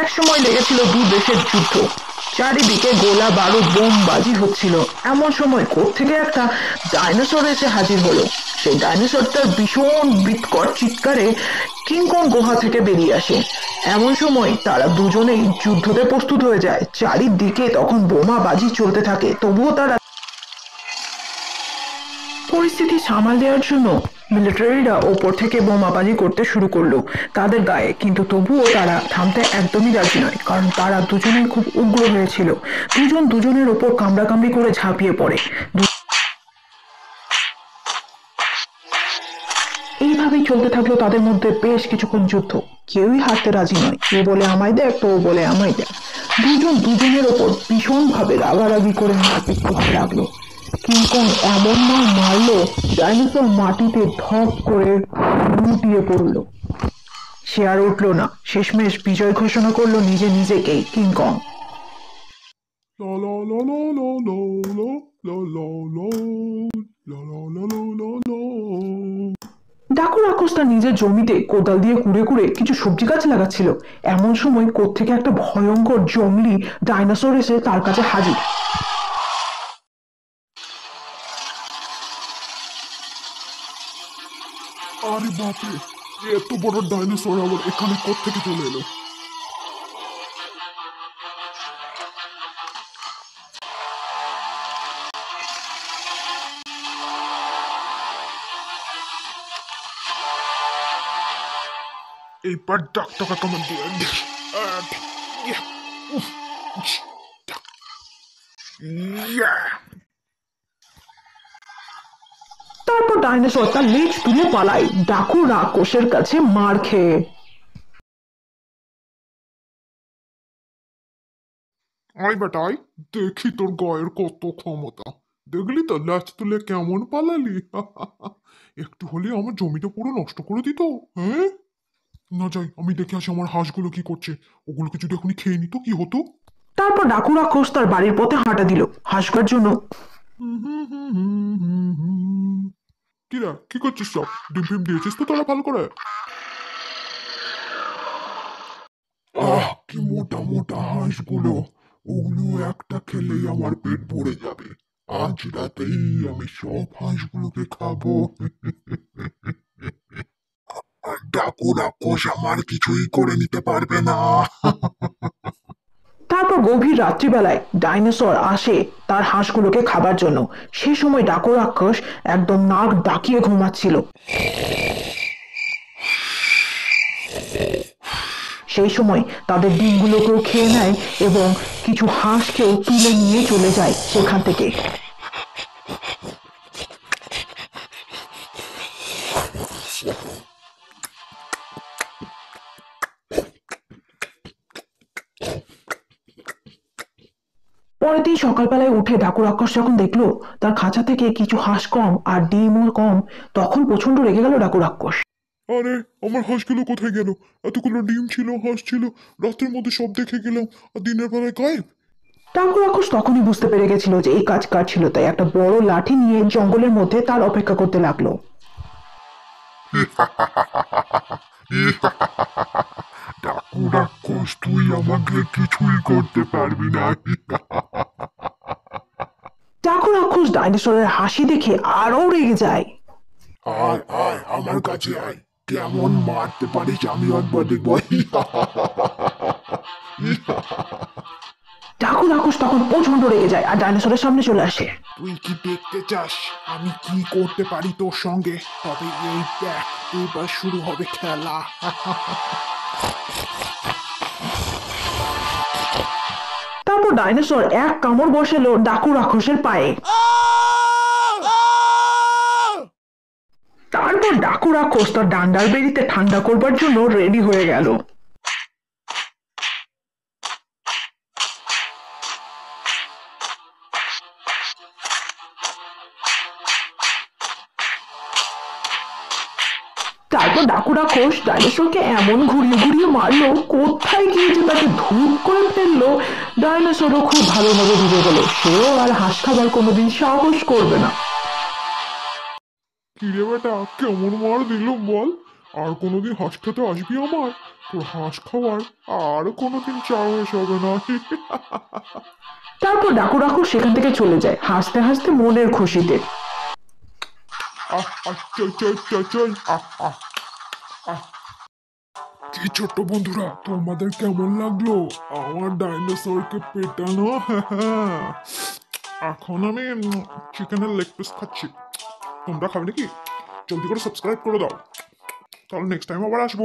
একসময় লেগেছিল দু দেশের যুদ্ধ। চারিদিকে গোলা বারুদ বোমবাজি হচ্ছিল। এমন সময় কোত্থেকে একটা ডাইনোসর এসে হাজির হলো। সেই ডাইনোসরটার ভীষণ বিকট চিৎকারে কিংকং গুহা থেকে বেরিয়ে আসে। এমন সময় তারা দুজনেই যুদ্ধতে প্রস্তুত হয়ে যায়। চারিদিকে তখন বোমাবাজি চলতে থাকে, তবুও তারা পরিস্থিতি সামাল দেওয়ার জন্য মিলিটারিরা ওপর থেকে বোমাবাজি করতে শুরু করলো তাদের গায়ে, কিন্তু তবুও তারা থামতে একদমই রাজি নয়, কারণ তারা দুজনেই খুব উগ্র হয়েছিল। দুজন দুজনের ওপর কামড়াকামড়ি করে ঝাঁপিয়ে পড়ে। এইভাবেই চলতে থাকলো তাদের মধ্যে বেশ কিছুক্ষণ যুদ্ধ। কেউই হারতে রাজি নয়, কেউ বলে আমায় দেখ, তো বলে আমায় দেখ। দুজন দুজনের ওপর ভীষণভাবে রাগারাগি করে মারপিট করতে লাগলো। কিংকং এমন মার মারলো, ডাইনোসর মাটিতে ধপ করে লুটিয়ে পড়লো। সে আর উঠলো না। শেষমেশ বিজয় ঘোষণা করলো নিজে নিজেকেই King Kong. La la la la la la la la la la la la la la la. Daku রাক্ষস তার নিজের জমিতে কোদাল দিয়ে কুড়ে কুড়ে কিছু সবজি গাছ লাগাচ্ছিল। এমন সময় কোত্থেকে একটা ভয়ঙ্কর জংলি ডাইনোসর এসে তার কাছে হাজির। আরে বাপরে, এত বড় ডাইনোসর আবার এখানে কোত্থেকে চলে এলো? এইবার ডাকটাকা কেমন দিয়ে তারপর ডাইনোসর তার লেজ তুলে পালায় ডাকু রাক্ষসের কাছে মার খেয়ে। আয় বেটাই, দেখি তোর গায়ের কত ক্ষমতা। দেখলি তো ল্যাচ তুলে কেমন পালালি? একটু হলে আমার জমিটা পুরো নষ্ট করে দিত। হ্যাঁ, না যাই, আমি দেখে আসি আমার হাঁসগুলো কি করছে। ওগুলোকে যদি এখনই খেয়ে নিত কি হতো? তারপর ডাকু রাক্ষস তার বাড়ির পথে হাঁটা দিল হাসবার জন্য। কিরা, কি করছিস সব? ডিম ফিম দিয়েছিস তো তোরা ভালো করে? কি মোটা মোটা হাঁসগুলো! ওগুলো একটা খেলেই আমার পেট ভরে যাবে। আজ রাতেই আমি সব হাঁসগুলোকে খাবো। ডাকু রাক্ষস আমার কিছুই করে নিতে পারবে না। তারপর গভীর রাত্রিবেলায় ডাইনোসর আসে তার হাঁসগুলোকে খাবার জন্য। সে সময় ডাকু রাক্ষস একদম নাক ডাকিয়ে ঘুমাচ্ছিল। সেই সময় তাদের ডিমগুলোকেও খেয়ে নেয় এবং কিছু হাঁসকেও তুলে নিয়ে চলে যায় সেখান থেকে। পরের দিন সকালবেলায় উঠে ডাকু রাক্ষস যখন দেখলো তার খাঁচা থেকে কিছু হাঁস কম আর ডিমও কম, তখন প্রচন্ড রেগে গেল ডাকু রাক্ষস। আরে, আমার হাঁসগুলো কোথায় গেল? এতগুলো ডিম ছিল, হাঁস ছিল, রাতের মধ্যে সব দেখে গেলাম, আর দিনের বেলায় গায়েব। ডাকু রাক্ষস তখনই বুঝতে পেরে গেছিল যে এই কাজ কার ছিল, তাই একটা বড় লাঠি নিয়ে জঙ্গলের মধ্যে তার অপেক্ষা করতে লাগলো। ডাকু রাক্ষস, তুই আমাকে কিছুই করতে পারবি না। ডাকু রাক্ষস ডাইনোসরের হাসি দেখে আরো রেগে যায়। আয় আয় আমার কাছে আয়, কেমন মারতে পারিস আমি একবার দেখবো। ডাকু রাক্ষস তখন প্রচন্ড রেগে যায় আর ডাইনোসরের সামনে চলে আসে। তুই কি দেখতে চাস আমি কি করতে পারি তোর সঙ্গে? তবে এই দেখ, এবার শুরু হবে খেলা। তারপর ডাইনোসর এক কামড় বসালো ডাকু রাক্ষসের পায়ে। তারপর ডাকু রাক্ষস তার ডান্ডার বেরিতে ঠান্ডা করবার জন্য রেডি হয়ে গেল। তারপর ডাকু রাক্ষস ডাইনোসরকে এমন ঘুরিয়ে ঘুরিয়ে মারলো, কোথায় গিয়ে যে তাকে ধূপ করে ফেললো। ডাইনোসরও খুব ভালোভাবে বুঝে গেল সেও আর হাঁস খাবার কোনোদিন সাহস করবে না। কিরে বেটা, কেমন মার দিল বল? আর কোনোদিন হাঁস খেতে আসবি আমার? তোর হাঁস খাওয়ার আর কোনোদিন চাও হবে না। তারপর ডাকু রাক্ষস সেখান থেকে চলে যায় হাসতে হাসতে মনের খুশিতে। আহ আহ চই চই চই চই আহ আহ আহ। কি ছোট্ট বন্ধুরা, তোমাদের কেমন লাগলো আমার ডাইনোসরকে পেটানো? এখন আমি চিকেনের লেগ পিস খাচ্ছি। তোমরা খাবে নাকি? জলদি করে সাবস্ক্রাইব করে দাও, তাহলে নেক্সট টাইম আবার আসবো।